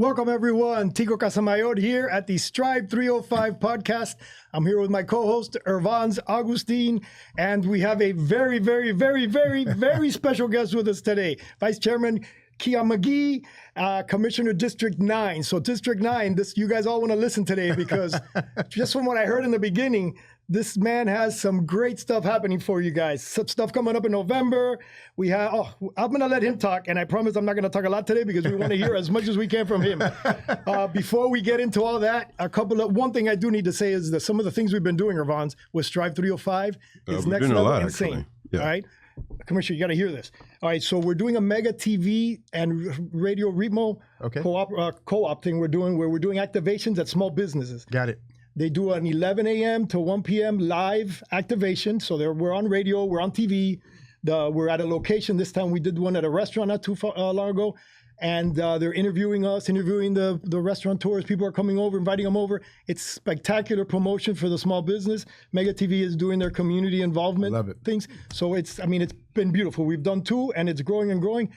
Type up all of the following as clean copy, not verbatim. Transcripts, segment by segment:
Welcome, everyone. Tico Casamayor here at the Strive305 podcast. I'm here with my co-host, Irvans Augustin, and we have a very, very, very, very, very special guest with us today. Vice Chairman Kionne McGhee, Commissioner District 9. So District 9, you guys all want to listen today because just from what I heard in the beginning, this man has some great stuff happening for you guys. Some stuff coming up in November. I'm going to let him talk, and I promise I'm not going to talk a lot today because we want to hear as much as we can from him. Before we get into all that, one thing I do need to say is that some of the things we've been doing, Irvans, with Strive305 is next level insane. Yeah. All right? Commissioner, you got to hear this. All right, so we're doing a mega TV and radio remo co-op thing we're doing where we're doing activations at small businesses. Got it. They do an 11 a.m. to 1 p.m. live activation. So we're on radio, we're on TV. We're at a location. This time we did one at a restaurant not too long ago. And they're interviewing us, interviewing the restaurateurs. People are coming over, inviting them over. It's spectacular promotion for the small business. Mega TV is doing their community involvement things. So it's been beautiful. We've done two, and it's growing and growing.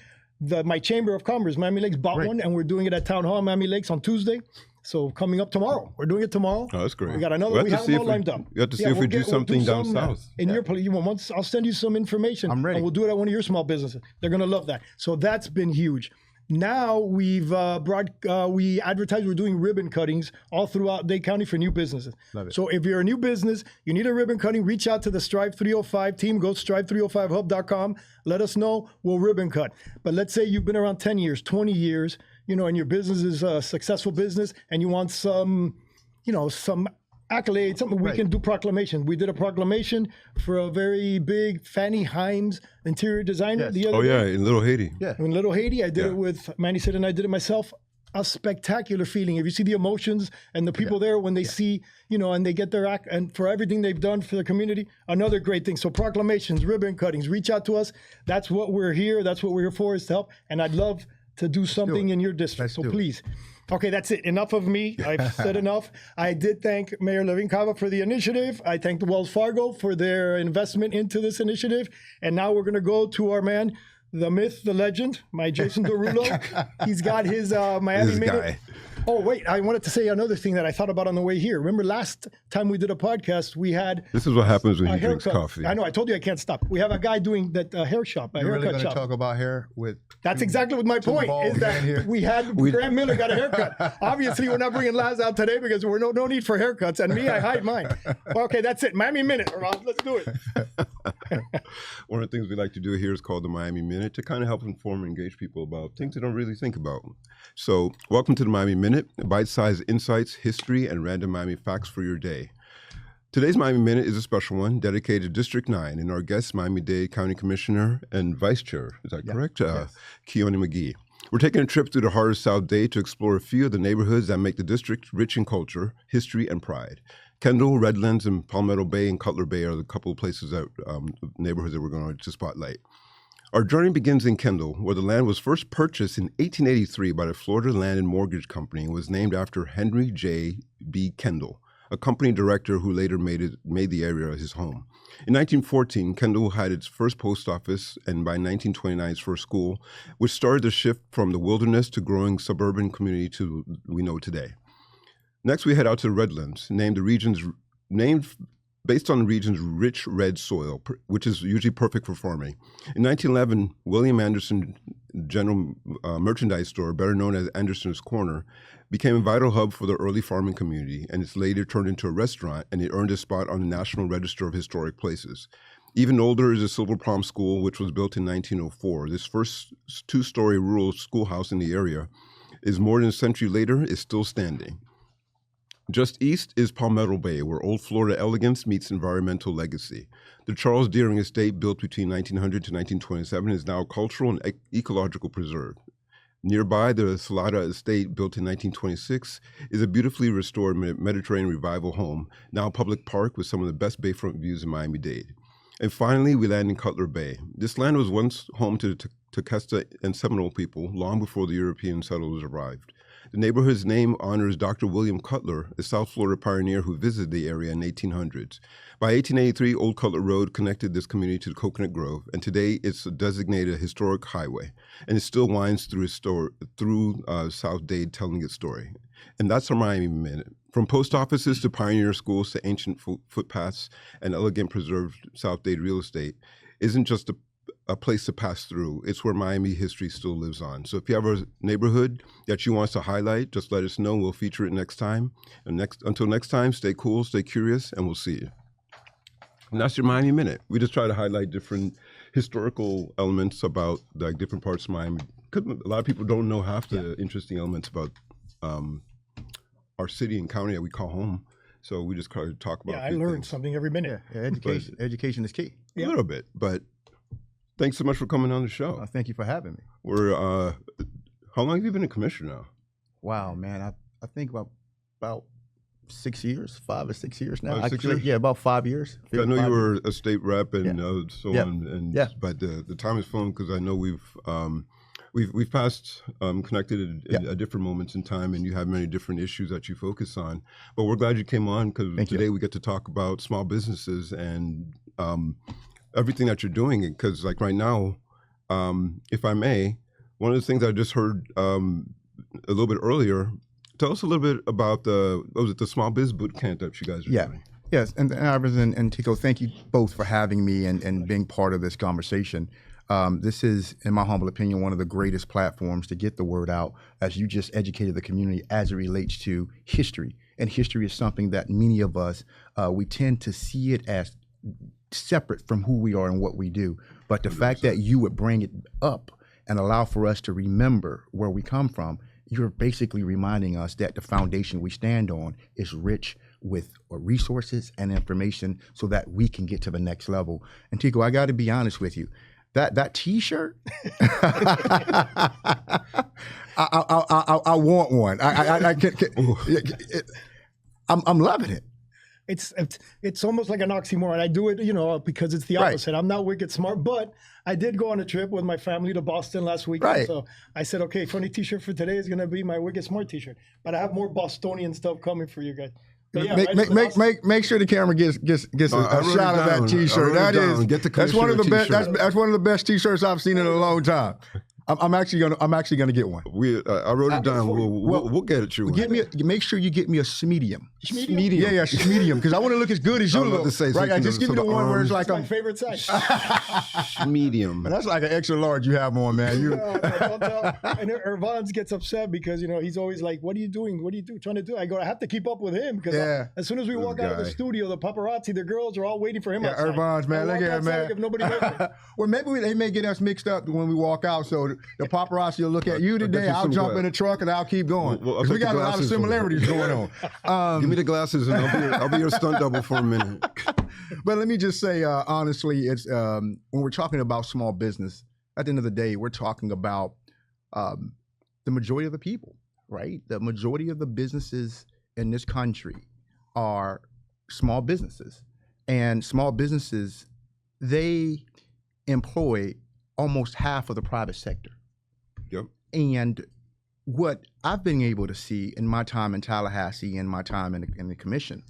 My Chamber of Commerce, Miami Lakes, bought one, and we're doing it at Town Hall, Miami Lakes on Tuesday. So coming up tomorrow. We're doing it tomorrow. Oh, that's great. We got another. We have them all lined up. You have to see if we do something down south. In your place, I'll send you some information. I'm ready. And we'll do it at one of your small businesses. They're going to love that. So that's been huge. Now we advertise we're doing ribbon cuttings all throughout Dade County for new businesses. Love it. So if you're a new business, you need a ribbon cutting, reach out to the Strive305 team. Go to strive305hub.com. Let us know. We'll ribbon cut. But let's say you've been around 10 years, 20 years, and your business is a successful business and you want some accolades, something we can do proclamation. We did a proclamation for a very big Fanny Himes interior designer the other day. In Little Haiti. Yeah. In Little Haiti, I did it with Manny Sid and I did it myself. A spectacular feeling. If you see the emotions and the people there when they see, and they get their act and for everything they've done for the community, another great thing. So proclamations, ribbon cuttings, reach out to us. That's what we're here. That's what we're here for, is to help. And I'd love to do something in your district. So please. Okay, that's it. Enough of me. I've said enough. I did thank Mayor Levin Cava for the initiative. I thanked Wells Fargo for their investment into this initiative. And now we're going to go to our man, the myth, the legend, my Jason Derulo. He's got his Miami Minute. Oh, wait, I wanted to say another thing that I thought about on the way here. Remember last time we did a podcast, we had... This is what happens when you drink coffee. I know, I told you I can't stop. We have a guy doing that hair shop, a You're haircut really going shop. to talk about hair with... That's exactly what my point is, that we had Graham Miller got a haircut. Obviously, we're not bringing Laz out today because we're no need for haircuts. And me, I hide mine. Okay, that's it. Miami Minute, Rob. Let's do it. One of the things we like to do here is called the Miami Minute to kind of help inform and engage people about things they don't really think about. So welcome to the Miami Minute, bite-sized insights, history, and random Miami facts for your day. Today's Miami Minute is a special one dedicated to District 9 and our guest, Miami-Dade County Commissioner and Vice Chair, is that correct? Yes. Kionne McGhee. We're taking a trip through the heart of South Dade to explore a few of the neighborhoods that make the district rich in culture, history, and pride. Kendall, Redlands, and Palmetto Bay and Cutler Bay are the couple of places that neighborhoods that we're going to spotlight. Our journey begins in Kendall, where the land was first purchased in 1883 by the Florida Land and Mortgage Company and was named after Henry J. B. Kendall, a company director who later made the area his home. In 1914, Kendall had its first post office, and by 1929, its first school, which started the shift from the wilderness to growing suburban community to we know today. Next, we head out to Redlands, based on the region's rich red soil, which is usually perfect for farming. In 1911, William Anderson General Merchandise Store, better known as Anderson's Corner, became a vital hub for the early farming community, and it's later turned into a restaurant, and it earned a spot on the National Register of Historic Places. Even older is the Silver Palm School, which was built in 1904. This first two-story rural schoolhouse in the area is more than a century later, is still standing. Just east is Palmetto Bay, where old Florida elegance meets environmental legacy. The Charles Deering Estate, built between 1900 to 1927, is now a cultural and ecological preserve. Nearby, the Salada Estate, built in 1926, is a beautifully restored Mediterranean revival home, now a public park with some of the best bayfront views in Miami-Dade. And finally, we land in Cutler Bay. This land was once home to the Tequesta and Seminole people long before the European settlers arrived. The neighborhood's name honors Dr. William Cutler, a South Florida pioneer who visited the area in the 1800s. By 1883, Old Cutler Road connected this community to the Coconut Grove, and today it's designated a historic highway, and it still winds through South Dade telling its story. And that's our Miami Minute. From post offices to pioneer schools to ancient footpaths and elegant preserved South Dade real estate isn't just a place to pass through. It's where Miami history still lives on. So if you have a neighborhood that you want us to highlight, just let us know. We'll feature it next time. And until next time, stay cool, stay curious, and we'll see you. And that's your Miami Minute. We just try to highlight different historical elements about like different parts of Miami. A lot of people don't know half the interesting elements about our city and county that we call home. So we just kind of talk about. Yeah, I learn something every minute. Yeah, education is key. A little bit, but thanks so much for coming on the show. Thank you for having me. We're how long have you been a commissioner now? Wow, man, I think about 6 years, 5 or 6 years now. 6 years? Yeah, about 5 years. I know you were a state rep and so on, but the time is flown because I know we've passed connected at different moments in time, and you have many different issues that you focus on. But we're glad you came on because today we get to talk about small businesses and everything that you're doing. Because like right now, if I may, one of the things I just heard a little bit earlier. Tell us a little bit about the small biz boot camp that you guys are doing. Yes, and Irvans and Tico, thank you both for having me and being part of this conversation. This is, in my humble opinion, one of the greatest platforms to get the word out, as you just educated the community as it relates to history. And history is something that many of us, we tend to see it as separate from who we are and what we do. But the 100%. Fact that you would bring it up and allow for us to remember where we come from, you're basically reminding us that the foundation we stand on is rich with resources and information so that we can get to the next level. And Tico, I got to be honest with you. That T-shirt, I want one. I'm loving it. It's almost like an oxymoron. I do it, because it's the opposite. Right. I'm not wicked smart, but I did go on a trip with my family to Boston last week. Right. So I said, okay, funny T-shirt for today is going to be my wicked smart T-shirt. But I have more Bostonian stuff coming for you guys. Yeah, make sure the camera gets a shot of that T-shirt. That's one of the best. That's one of the best T-shirts I've seen in a long time. I'm actually gonna get one. I wrote it down. We'll get it. Make sure you get me a medium. Medium. Yeah, medium. Because I want to look as good as you look. Right. Just give me the one where it's like my favorite size. Medium. And that's like an extra large you have on, man. And Irvans gets upset because he's always like, "What are you doing? What are you trying to do?" I go, "I have to keep up with him because as soon as we walk out of the studio, the paparazzi, the girls are all waiting for him outside." Irvans, man, look at him, man. If nobody well, maybe they may get us mixed up when we walk out. So the paparazzi will look at you today. I'll jump in the truck and I'll keep going. We got a lot of similarities going on. Give me the glasses and I'll be your stunt double for a minute. But let me just say, honestly, it's when we're talking about small business, at the end of the day, we're talking about the majority of the people, right? The majority of the businesses in this country are small businesses. And small businesses, they employ almost half of the private sector. Yep. And what I've been able to see in my time in Tallahassee and my time in the commission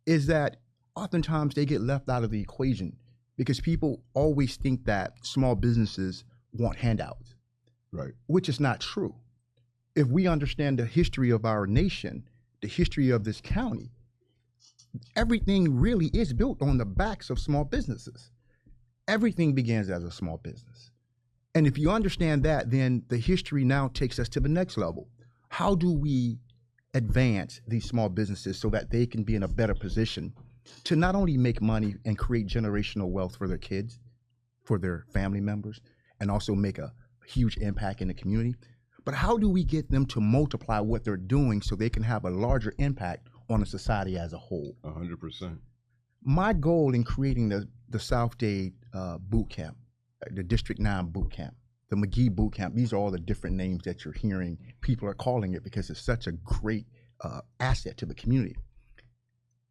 is that oftentimes they get left out of the equation because people always think that small businesses want handouts, right? Which is not true. If we understand the history of our nation, the history of this county, everything really is built on the backs of small businesses. Everything begins as a small business. And if you understand that, then the history now takes us to the next level. How do we advance these small businesses so that they can be in a better position to not only make money and create generational wealth for their kids, for their family members, and also make a huge impact in the community, but how do we get them to multiply what they're doing so they can have a larger impact on a society as a whole? 100%. My goal in creating the South Dade boot camp, the District 9 boot camp, the McGhee boot camp, these are all the different names that you're hearing people are calling it because it's such a great asset to the community.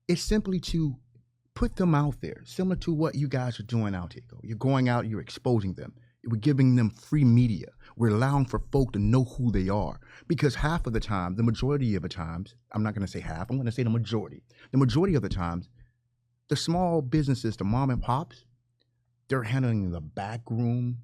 It's simply to put them out there, similar to what you guys are doing out here. You're going out, you're exposing them. We're giving them free media. We're allowing for folk to know who they are. Because half of the time, the majority of the times, I'm not going to say half, I'm going to say the majority of the times, the small businesses, the mom and pops, they're handling the back room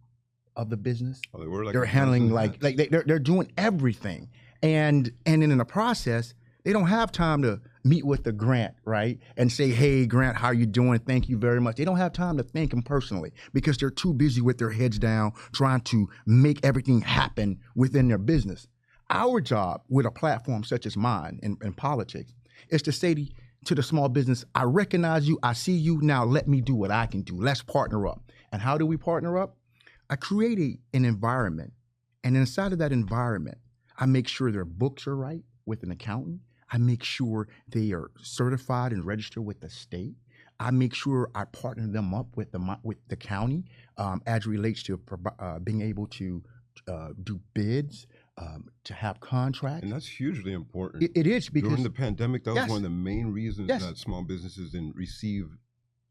of the business. Oh, they were like they're handling they're doing everything. And then in the process, they don't have time to meet with the Grant, right? And say, hey, Grant, how you doing? Thank you very much. They don't have time to thank him personally because they're too busy with their heads down trying to make everything happen within their business. Our job with a platform such as mine in politics is to say to the small business, I recognize you, I see you, now let me do what I can do. Let's partner up. And how do we partner up? I create an environment, and inside of that environment, I make sure their books are right with an accountant. I make sure they are certified and registered with the state. I make sure I partner them up with the county as it relates to being able to do bids, to have contracts. And that's hugely important. It is because during the pandemic, that was yes, one of the main reasons yes, that small businesses didn't receive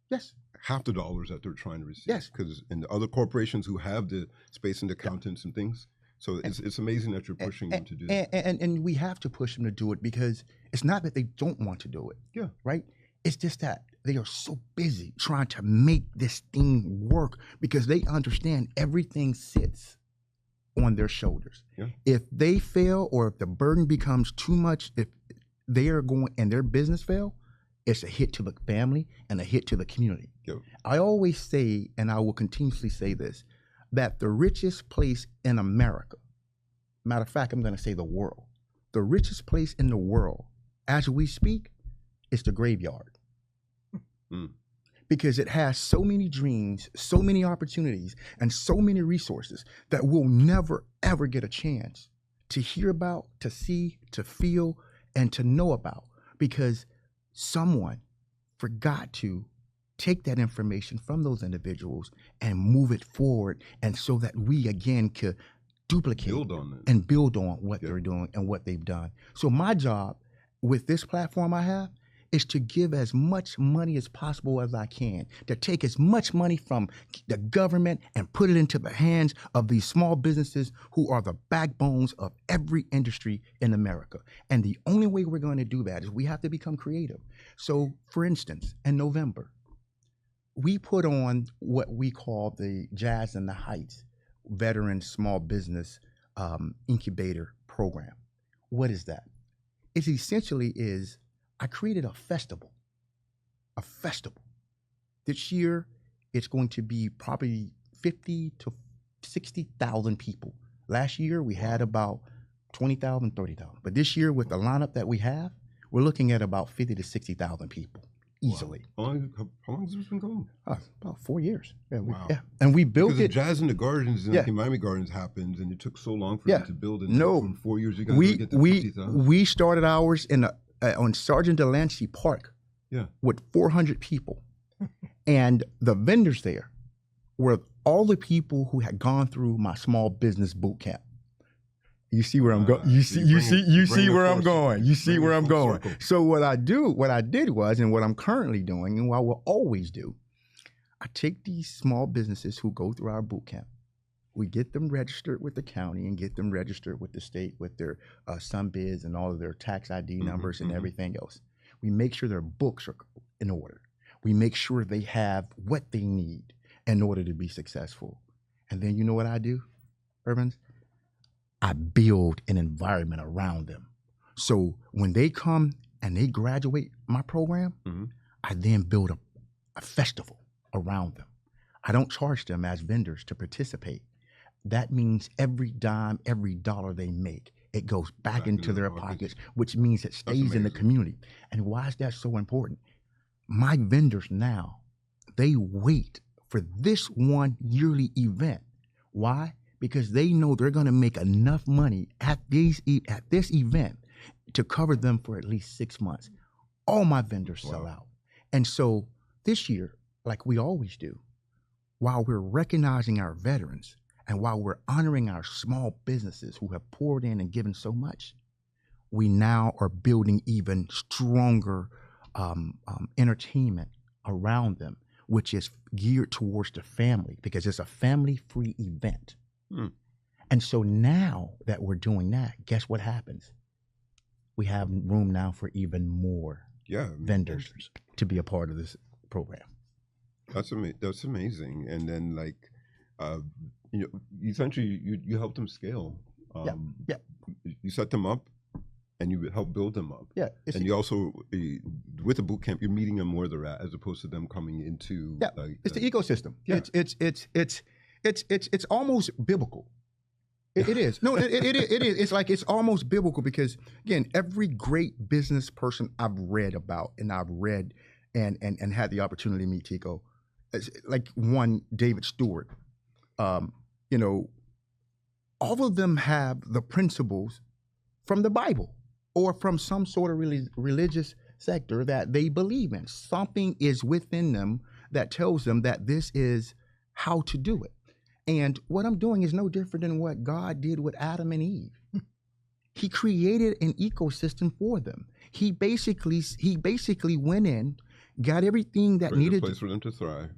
yes, half the dollars that they're trying to receive. Yes. Because in the other corporations who have the space and accountants and things. So it's amazing that you're pushing them to do that. And we have to push them to do it because it's not that they don't want to do it. Yeah. Right? It's just that they are so busy trying to make this thing work because they understand everything sits on their shoulders. Yeah. If they fail or if the burden becomes too much, if they are going and their business fail, it's a hit to the family and a hit to the community. Yep. I always say, and I will continuously say this, that the richest place in America, matter of fact, I'm going to say the world, the richest place in the world, as we speak, is the graveyard. Because it has so many dreams, so many opportunities, and so many resources that we'll never, ever get a chance to hear about, to see, to feel, and to know about, because someone forgot to take that information from those individuals and move it forward, and so that we again could duplicate and build on what they're doing and what they've done. So my job with this platform I have is to give as much money as possible as I can, to take as much money from the government and put it into the hands of these small businesses who are the backbones of every industry in America. And the only way we're going to do that is we have to become creative. So for instance, in November, we put on what we call the Jazz in the Heights Veteran Small Business Incubator Program. What is that? It essentially is, I created a festival. This year, it's going to be probably 50 to 60,000 people. Last year, we had about 20,000, 30,000. But this year, with the lineup that we have, we're looking at about 50 to 60,000 people. Easily. Wow. How long has this been going? About 4 years. Yeah, wow. And we built because it. The Jazz in the Gardens and Miami Gardens happened, and it took so long for you to build it. No, from 4 years you guys get to 50,000. We started ours in on Sergeant Delancey Park. Yeah. With 400 people, and the vendors there were all the people who had gone through my small business boot camp. You see where I'm going. You see where I'm going. You see where I'm going. So what I did was, and what I'm currently doing, and what I will always do, I take these small businesses who go through our boot camp. We get them registered with the county and get them registered with the state with their SunBids and all of their tax ID numbers and everything else. We make sure their books are in order. We make sure they have what they need in order to be successful. And then you know what I do, Irvans? I build an environment around them. So when they come and they graduate my program, I then build a festival around them. I don't charge them as vendors to participate. That means every dime, every dollar they make, it goes back into their pockets, which means it stays in the community. And why is that so important? My vendors now, they wait for this one yearly event. Why? Because they know they're going to make enough money at this event to cover them for at least 6 months. All my vendors sell out. And so this year, like we always do, while we're recognizing our veterans and while we're honoring our small businesses who have poured in and given so much, we now are building even stronger entertainment around them, which is geared towards the family because it's a family-free event. And so now that we're doing that, guess what happens? We have room now for even more vendors to be a part of this program. That's amazing. And then like, essentially you help them scale. You set them up and you help build them up. Yeah. And you also, with the boot camp, you're meeting them where they're at as opposed to them coming into. Yeah, it's the ecosystem. Yeah. It's almost biblical. It is. No, it is. It's like it's almost biblical because, again, every great business person I've read about and had the opportunity to meet, Tico, like one, David Stewart, all of them have the principles from the Bible or from some sort of religious sector that they believe in. Something is within them that tells them that this is how to do it. And what I'm doing is no different than what God did with Adam and Eve. He created an ecosystem for them. He basically went in, got everything that needed a place for them to thrive,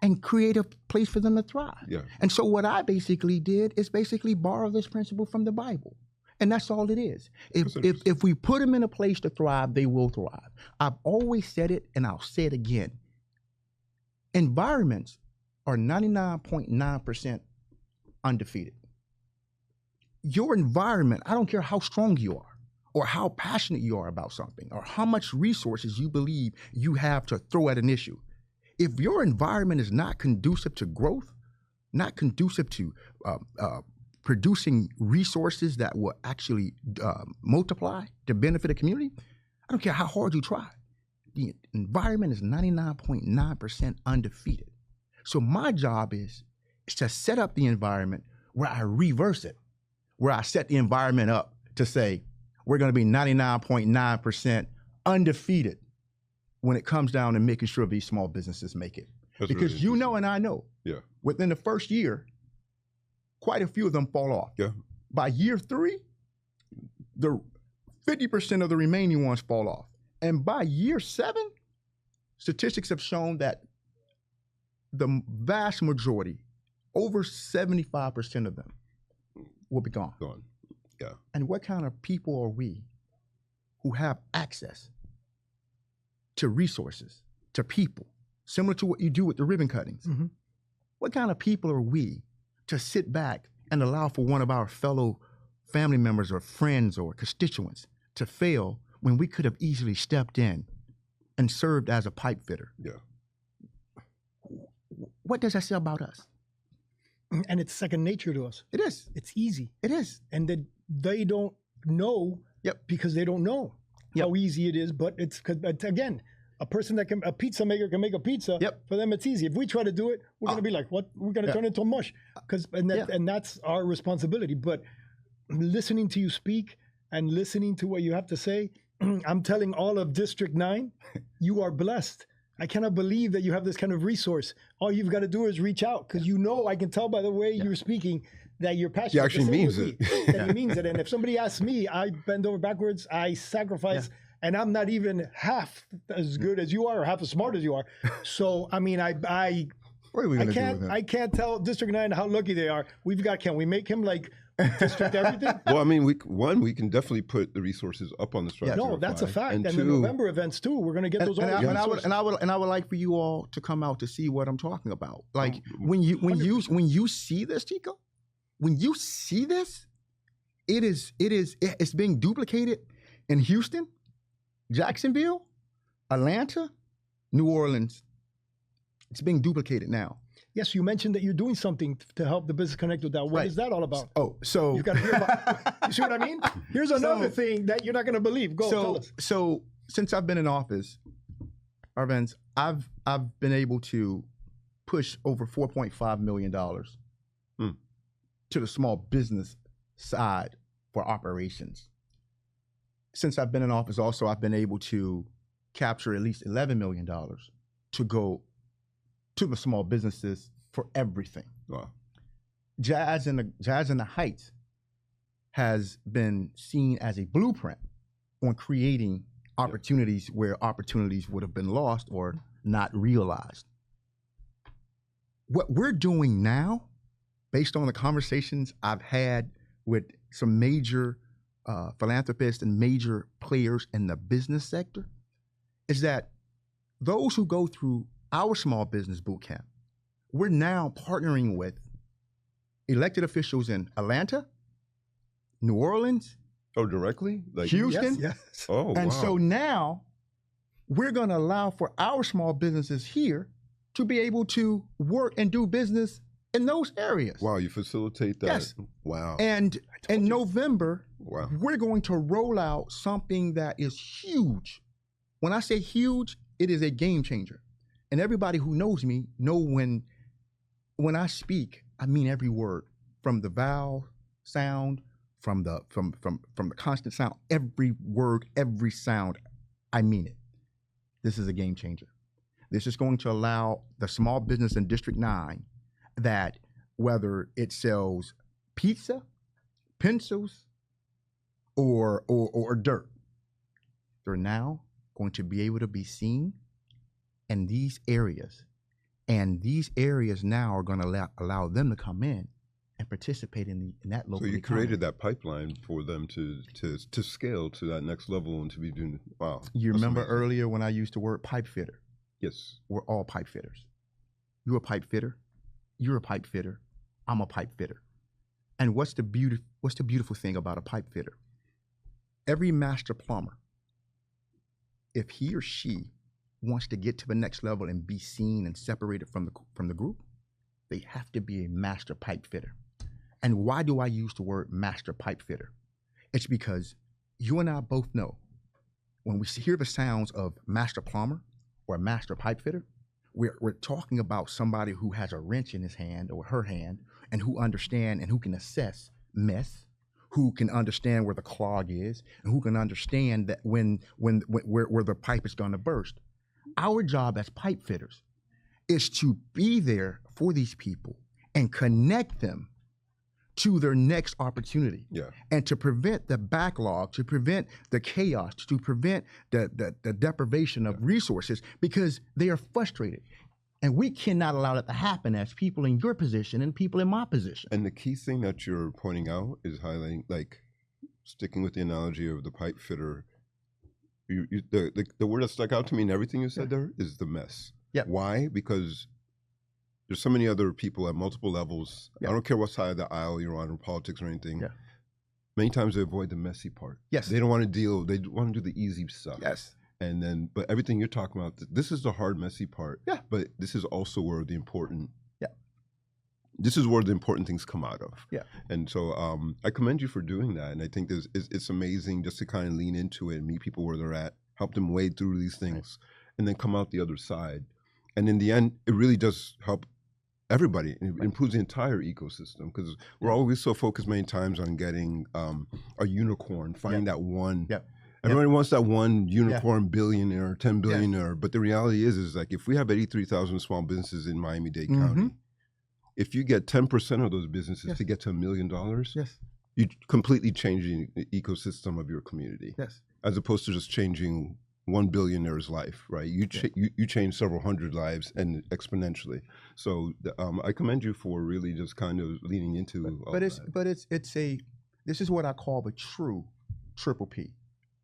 and create a place for them to thrive. Yeah. And so what I basically did is basically borrow this principle from the Bible. And that's all it is. If we put them in a place to thrive, they will thrive. I've always said it, and I'll say it again. Environments are 99.9% undefeated. Your environment, I don't care how strong you are or how passionate you are about something or how much resources you believe you have to throw at an issue. If your environment is not conducive to growth, not conducive to producing resources that will actually multiply to benefit a community, I don't care how hard you try. The environment is 99.9% undefeated. So my job is to set up the environment where I reverse it, where I set the environment up to say, we're going to be 99.9% undefeated when it comes down to making sure these small businesses make it. That's because really you know and I know, within the first year, quite a few of them fall off. Yeah. By year 3, the 50% of the remaining ones fall off. And by year 7, statistics have shown that the vast majority, over 75% of them, will be gone. Gone. Yeah. And what kind of people are we who have access to resources, to people, similar to what you do with the ribbon cuttings? Mm-hmm. What kind of people are we to sit back and allow for one of our fellow family members or friends or constituents to fail when we could have easily stepped in and served as a pipe fitter? Yeah. What does that say about us? And it's second nature to us. It is. It's easy. It is. And that they don't know because they don't know how easy it is. But it's because, again, a pizza maker can make a pizza. For them, it's easy. If we try to do it, we're going to be like, what? We're going to turn it into mush. And that's our responsibility. But listening to you speak and listening to what you have to say, I'm telling all of District 9, you are blessed. I cannot believe that you have this kind of resource. All you've got to do is reach out because I can tell by the way you're speaking that you're passionate. He actually means it. That he means it. And if somebody asks me, I bend over backwards, I sacrifice, and I'm not even half as good as you are or half as smart as you are. So, I mean, what are we going to do with him? I can't tell District 9 how lucky they are. Can we make him like district everything? Well, I mean, we can definitely put the resources up on the Strive305. No, that's a fact. And the November events too, we're going to get those. And I would like for you all to come out to see what I'm talking about. Like when you see this, Tico, when you see this, it's being duplicated in Houston, Jacksonville, Atlanta, New Orleans. It's being duplicated now. Yes, you mentioned that you're doing something to help the business connect with that. What is that all about? Oh, so you've got to hear about. You see what I mean? Here's another thing that you're not going to believe. Tell us. So since I've been in office, Irvans, I've been able to push over $4.5 million to the small business side for operations. Since I've been in office, also I've been able to capture at least $11 million to go to the small businesses for everything. Wow. Jazz in the Heights has been seen as a blueprint on creating opportunities where opportunities would have been lost or not realized. What we're doing now, based on the conversations I've had with some major philanthropists and major players in the business sector, is that those who go through our small business boot camp, we're now partnering with elected officials in Atlanta, New Orleans, Oh, directly? Like Houston. Yes. Oh, And wow. so now we're going to allow for our small businesses here to be able to work and do business in those areas. Wow, you facilitate that. Yes. Wow. And in November, Wow. we're going to roll out something that is huge. When I say huge, it is a game changer. And everybody who knows me know when I speak, I mean every word, from the vowel sound, from the constant sound, every word, every sound, I mean it. This is a game changer. This is going to allow the small business in District 9 that whether it sells pizza, pencils, or dirt, they're now going to be able to be seen in these areas. And these areas now are going to allow them to come in and participate in that local So you economy. created that pipeline for them to scale to that next level and to be doing, wow. You that's remember amazing. earlier when I used the word pipe fitter? Yes. We're all pipe fitters. You're a pipe fitter. You're a pipe fitter. I'm a pipe fitter. And what's the beautiful thing about a pipe fitter? Every master plumber, if he or she wants to get to the next level and be seen and separated from the group, they have to be a master pipe fitter. And why do I use the word master pipe fitter? It's because you and I both know when we hear the sounds of master plumber or master pipe fitter, we're talking about somebody who has a wrench in his hand or her hand and who understand and who can assess mess, who can understand where the clog is, and who can understand that where the pipe is going to burst. Our job as pipe fitters is to be there for these people and connect them to their next opportunity. Yeah. And to prevent the backlog, to prevent the chaos, to prevent the deprivation of resources, because they are frustrated. And we cannot allow that to happen as people in your position and people in my position. And the key thing that you're pointing out is highlighting, like, sticking with the analogy of the pipe fitter. The word that stuck out to me in everything you said there is the mess. Yeah. Why? Because there's so many other people at multiple levels. Yeah. I don't care what side of the aisle you're on, or politics or anything. Yeah. Many times they avoid the messy part. Yes. They don't want to deal. They want to do the easy stuff. Yes. And then, but everything you're talking about, this is the hard, messy part. Yeah. But this is also where the important. Yeah. This is where the important things come out of. Yeah. And so I commend you for doing that. And I think it's amazing just to kind of lean into it and meet people where they're at, help them wade through these things, and then come out the other side. And in the end, it really does help everybody. It improves the entire ecosystem, because we're always so focused many times on getting a unicorn, finding that one. Yeah. Everybody wants that one unicorn billionaire, 10 billionaire. But the reality is like, if we have 83,000 small businesses in Miami-Dade County, if you get 10% of those businesses to get to $1 million, you completely change the ecosystem of your community. Yes. As opposed to just changing one billionaire's life, right? You change several hundred lives, and exponentially. So I commend you for really just kind of leaning into. This is what I call the true triple P,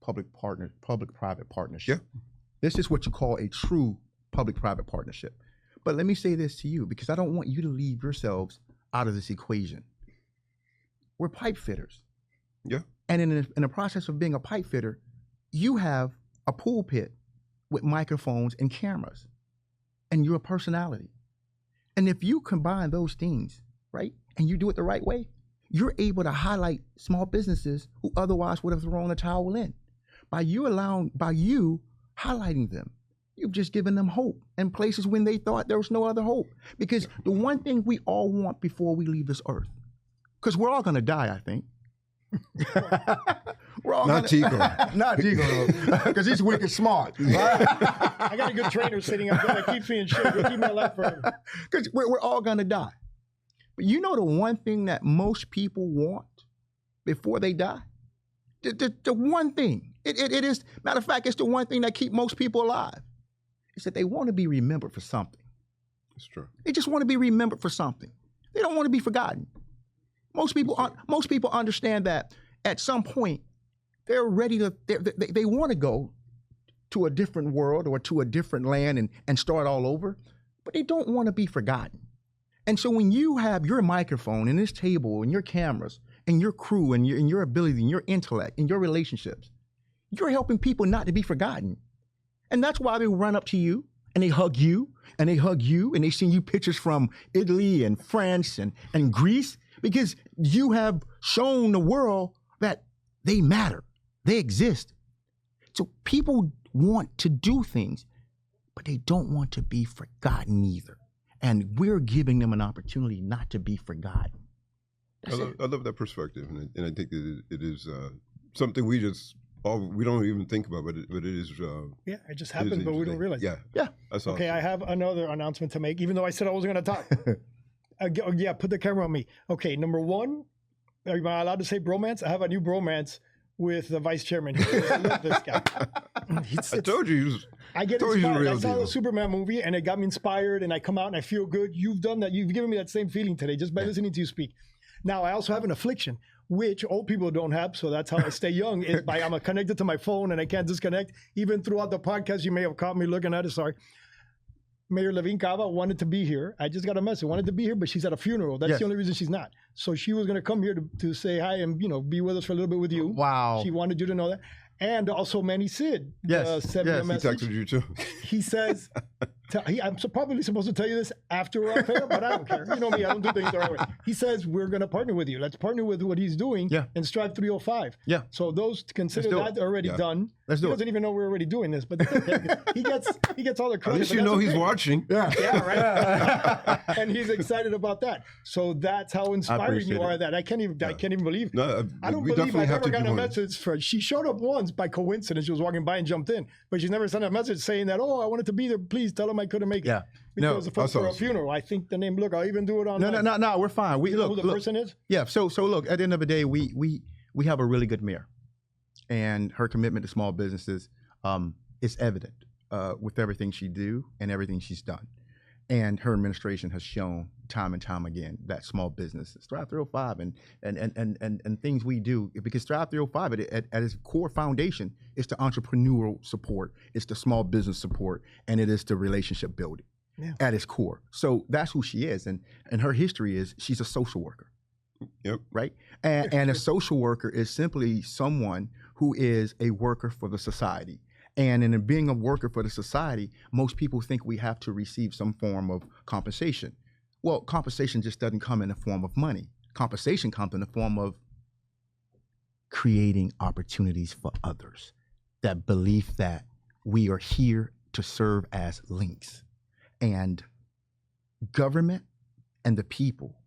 public-private partnership. Yeah. This is what you call a true public-private partnership. But let me say this to you, because I don't want you to leave yourselves out of this equation. We're pipe fitters. Yeah. And in the process of being a pipe fitter, you have a pulpit with microphones and cameras, and you're a personality. And if you combine those things, right, and you do it the right way, you're able to highlight small businesses who otherwise would have thrown the towel in. By you highlighting them, you've just given them hope in places when they thought there was no other hope. Because the one thing we all want before we leave this earth, because we're all going to die, I think. We're all Not Tico. Not Tico, because he's wicked smart. I got a good trainer sitting up there that keeps me in shape. He'll keep my life forever. Because we're all going to die. But you know the one thing that most people want before they die? The one thing. It is, matter of fact, it's the one thing that keeps most people alive. Is that they want to be remembered for something. That's true. They just want to be remembered for something. They don't want to be forgotten. Most people understand that at some point they're ready to. They want to go to a different world or to a different land and start all over, but they don't want to be forgotten. And so when you have your microphone and this table and your cameras and your crew and your ability and your intellect and your relationships, you're helping people not to be forgotten. And that's why they run up to you and they hug you and they hug you and they send you pictures from Italy and France and Greece, because you have shown the world that they matter, they exist. So people want to do things, but they don't want to be forgotten either. And we're giving them an opportunity not to be forgotten. I love that perspective, and I think it is something we don't even think about, but it is. Yeah, it just happened, but we don't realize. Yeah, yeah. That's okay, awesome. I have another announcement to make, even though I said I wasn't going to talk. Yeah, put the camera on me. Okay, number one, am I allowed to say bromance? I have a new bromance with the vice chairman. I love this guy. I told you. I get inspired. I saw the Superman movie and it got me inspired, and I come out and I feel good. You've done that. You've given me that same feeling today just by listening to you speak. Now, I also have an affliction, which old people don't have, so that's how I stay young. Is by I'm connected to my phone and I can't disconnect. Even throughout the podcast, you may have caught me looking at it. Sorry. Mayor Levine Cava wanted to be here. I just got a message. Wanted to be here, but she's at a funeral. That's the only reason she's not. So she was going to come here to say hi and be with us for a little bit with you. Wow. She wanted you to know that. And also Manny Sid sent me a He message. texted you too. He says, I'm probably supposed to tell you this after we're off air, but I don't care. You know me, I don't do things the right way. He says, we're going to partner with you. Let's partner with what he's doing in Strive305. Yeah. So those consider that already done. Let's do it. He doesn't even know we're already doing this, but he gets all the credit. At least you know he's watching. Yeah. Yeah, right. And he's excited about that. So that's how inspiring you are. That I can't even believe. No, I don't believe I've ever gotten a message for. She showed up once by coincidence. She was walking by and jumped in, but she's never sent a message saying that. Oh, I wanted to be there. Please tell him I couldn't make it. Yeah. Because No, for a funeral. I think the name. Look, I'll even do it on. No. We're fine. We know who the person is. Yeah. So look. At the end of the day, we have a really good mayor, and her commitment to small businesses is evident with everything she do and everything she's done. And her administration has shown time and time again that small business, Strive305 and things we do, because Strive305 at its core foundation is the entrepreneurial support, it's the small business support, and it is the relationship building at its core. So that's who she is. And her history is she's a social worker. Yep. Right? And a social worker is simply someone who is a worker for the society. And in being a worker for the society, most people think we have to receive some form of compensation. Well, compensation just doesn't come in the form of money. Compensation comes in the form of creating opportunities for others. That belief that we are here to serve as links. And government and the people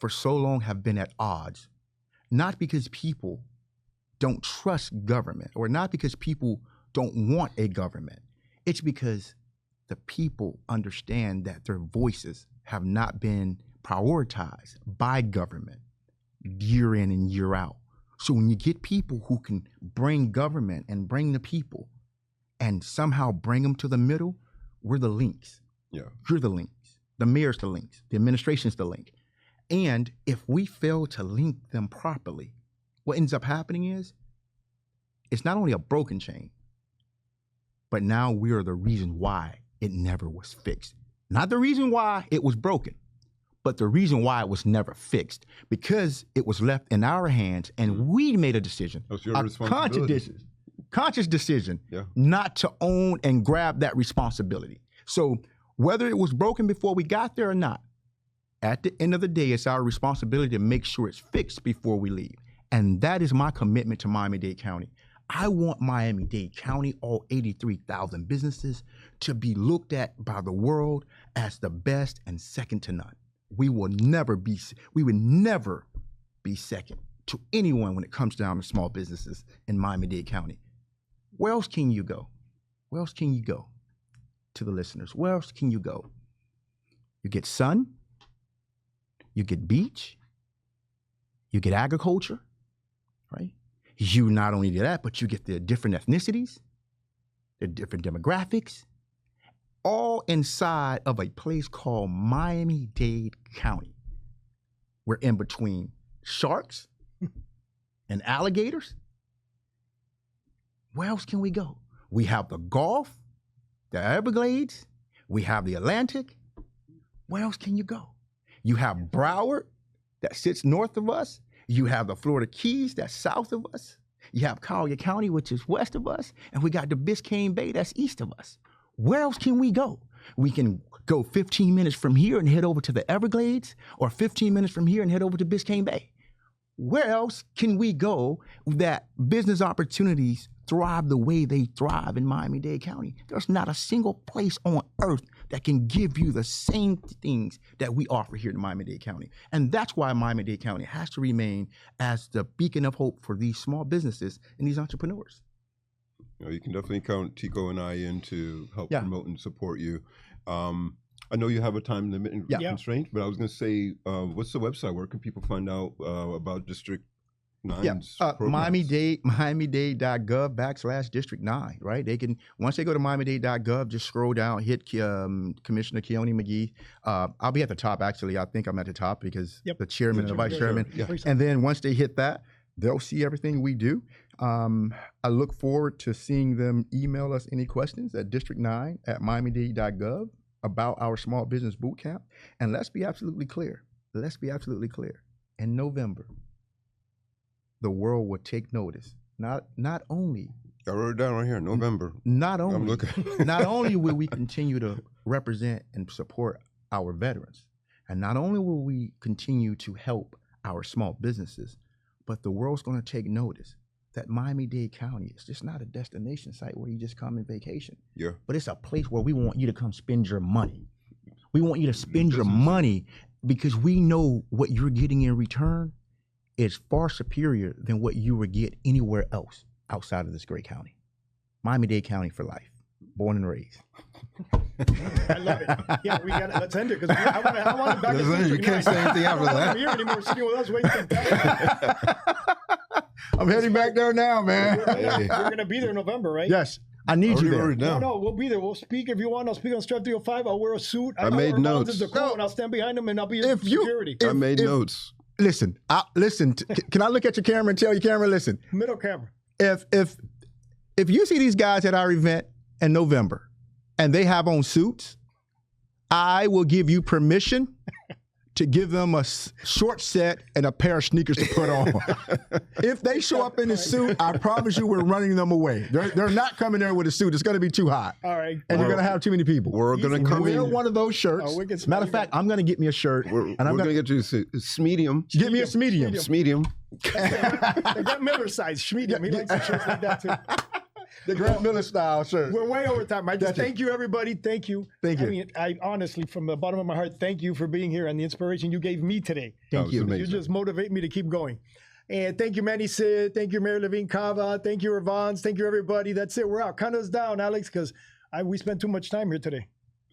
for so long have been at odds, not because people don't trust government or not because people don't want a government. It's because the people understand that their voices have not been prioritized by government year in and year out. So when you get people who can bring government and bring the people and somehow bring them to the middle, we're the links. Yeah. You're the links. The mayor's the links. The administration's the link. And if we fail to link them properly, what ends up happening is it's not only a broken chain, but now we are the reason why it never was fixed. Not the reason why it was broken, but the reason why it was never fixed, because it was left in our hands and we made a decision, That's your a responsibility. conscious decision not to own and grab that responsibility. So whether it was broken before we got there or not, at the end of the day, it's our responsibility to make sure it's fixed before we leave. And that is my commitment to Miami-Dade County. I want Miami-Dade County, all 83,000 businesses, to be looked at by the world as the best and second to none. We would never be second to anyone when it comes down to small businesses in Miami-Dade County. Where else can you go? Where else can you go? To the listeners, where else can you go? You get sun, you get beach, you get agriculture, right? You not only do that, but you get the different ethnicities, the different demographics, all inside of a place called Miami-Dade County. We're in between sharks and alligators. Where else can we go? We have the Gulf, the Everglades, we have the Atlantic. Where else can you go? You have Broward that sits north of us. You have the Florida Keys that's south of us. You have Collier County, which is west of us. And we got the Biscayne Bay that's east of us. Where else can we go? We can go 15 minutes from here and head over to the Everglades, or 15 minutes from here and head over to Biscayne Bay. Where else can we go that business opportunities thrive the way they thrive in Miami-Dade County? There's not a single place on earth that can give you the same things that we offer here in Miami-Dade County. And that's why Miami-Dade County has to remain as the beacon of hope for these small businesses and these entrepreneurs. You can definitely count Tico and I in to help promote and support you. I know you have a time limit and constraint, but I was going to say, what's the website? Where can people find out about District 9's Miami-Dade.gov/District 9, right? They can, once they go to Miami-Dade.gov, just scroll down, hit Commissioner Kionne McGhee. I'll be at the top, actually. I think I'm at the top because the chairman and the vice chairman. And then once they hit that, they'll see everything we do. I look forward to seeing them email us any questions at district9@miamidade.gov about our small business boot camp. And let's be absolutely clear. In November, the world will take notice. Not only. I wrote it down right here, November. Not only will we continue to represent and support our veterans, and not only will we continue to help our small businesses, but the world's going to take notice that Miami-Dade County is just not a destination site where you just come and vacation. But it's a place where we want you to come spend your money. We want you to spend your money because we know what you're getting in return is far superior than what you would get anywhere else outside of this great county. Miami-Dade County for life, born and raised. I love it. Yeah, we got it. Let's end it because I want it back. You can't say anything after that. I don't want him here anymore sitting with us waiting. I'm heading back there now, man. We're going to be there in November, right? Yes. I need you there. No, we'll be there. We'll speak if you want. I'll speak on Strive305. I'll wear a suit. I made notes. And I'll stand behind him and I'll be in security. I made notes. Listen, can I look at your camera and tell your camera, listen. Middle camera. If you see these guys at our event in November and they have on suits, I will give you permission to give them a short set and a pair of sneakers to put on. If they show up in a suit, I promise you we're running them away. They're not coming there with a suit. It's going to be too hot. All right. And you're going to have too many people. We're going to come in. Wear one of those shirts. Matter of fact, I'm going to get me a shirt. We're going to get you a medium. Get me a medium. Medium. They got Miller size. Schmedium. He likes the shirts like that too. The Grant Miller style shirt. We're way over time. I just thank you, everybody. Thank you. Thank you. I mean, I honestly, from the bottom of my heart, thank you for being here and the inspiration you gave me today. Thank you. You just motivate me to keep going. And thank you, Manny Sid. Thank you, Mary Levine Cava. Thank you, Irvans. Thank you, everybody. That's it. We're out. Count us down, Alex, because we spent too much time here today.